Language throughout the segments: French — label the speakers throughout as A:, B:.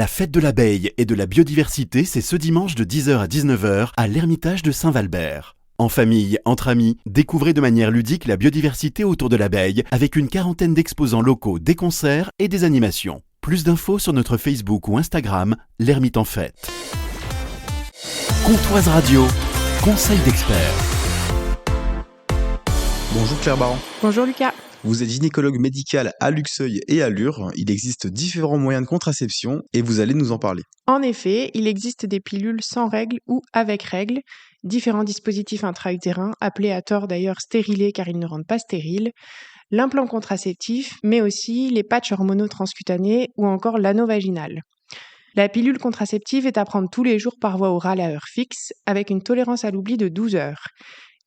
A: La fête de l'abeille et de la biodiversité, c'est ce dimanche de 10h à 19h à l'Ermitage de Saint-Valbert. En famille, entre amis, découvrez de manière ludique la biodiversité autour de l'abeille avec une quarantaine d'exposants locaux, des concerts et des animations. Plus d'infos sur notre Facebook ou Instagram, l'Ermite en Fête. Comtoise Radio, conseil d'experts.
B: Bonjour Claire Baran.
C: Bonjour Lucas.
B: Vous êtes gynécologue médical à Luxeuil et à Lure. Il existe différents moyens de contraception et vous allez nous en parler.
C: En effet, il existe des pilules sans règles ou avec règles, différents dispositifs intra-utérins, appelés à tort d'ailleurs stérilés car ils ne rendent pas stériles, l'implant contraceptif, mais aussi les patchs hormonaux transcutanés ou encore l'anneau vaginal. La pilule contraceptive est à prendre tous les jours par voie orale à heure fixe, avec une tolérance à l'oubli de 12 heures.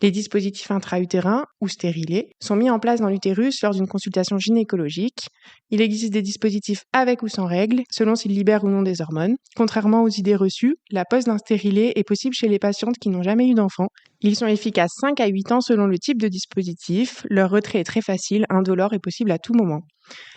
C: Les dispositifs intra-utérins ou stérilés sont mis en place dans l'utérus lors d'une consultation gynécologique. Il existe des dispositifs avec ou sans règles, selon s'ils libèrent ou non des hormones. Contrairement aux idées reçues, la pose d'un stérilet est possible chez les patientes qui n'ont jamais eu d'enfant. Ils sont efficaces 5 à 8 ans selon le type de dispositif. Leur retrait est très facile, indolore et possible à tout moment.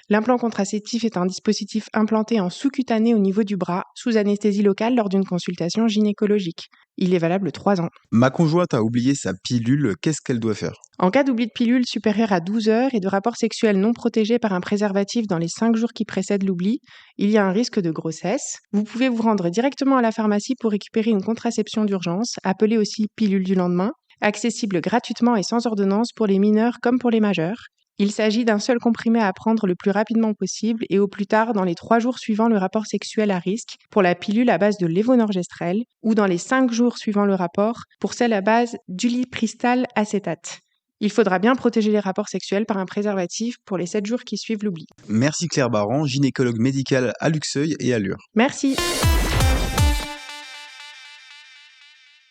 C: L'implant contraceptif est un dispositif implanté en sous-cutané au niveau du bras, sous anesthésie locale lors d'une consultation gynécologique. Il est valable 3 ans.
B: Ma conjointe a oublié sa pilule, qu'est-ce qu'elle doit faire ?
C: En cas d'oubli de pilule supérieur à 12 heures et de rapport sexuel non protégé par un préservatif dans les 5 jours qui précèdent l'oubli, il y a un risque de grossesse. Vous pouvez vous rendre directement à la pharmacie pour récupérer une contraception d'urgence, appelée aussi pilule du lendemain, accessible gratuitement et sans ordonnance pour les mineurs comme pour les majeurs. Il s'agit d'un seul comprimé à prendre le plus rapidement possible et au plus tard dans les 3 jours suivant le rapport sexuel à risque pour la pilule à base de lévonorgestrel ou dans les 5 jours suivant le rapport pour celle à base d'ulipristal acétate. Il faudra bien protéger les rapports sexuels par un préservatif pour les 7 jours qui suivent l'oubli.
B: Merci Claire Baran, gynécologue médical à Luxeuil et à Lure.
C: Merci.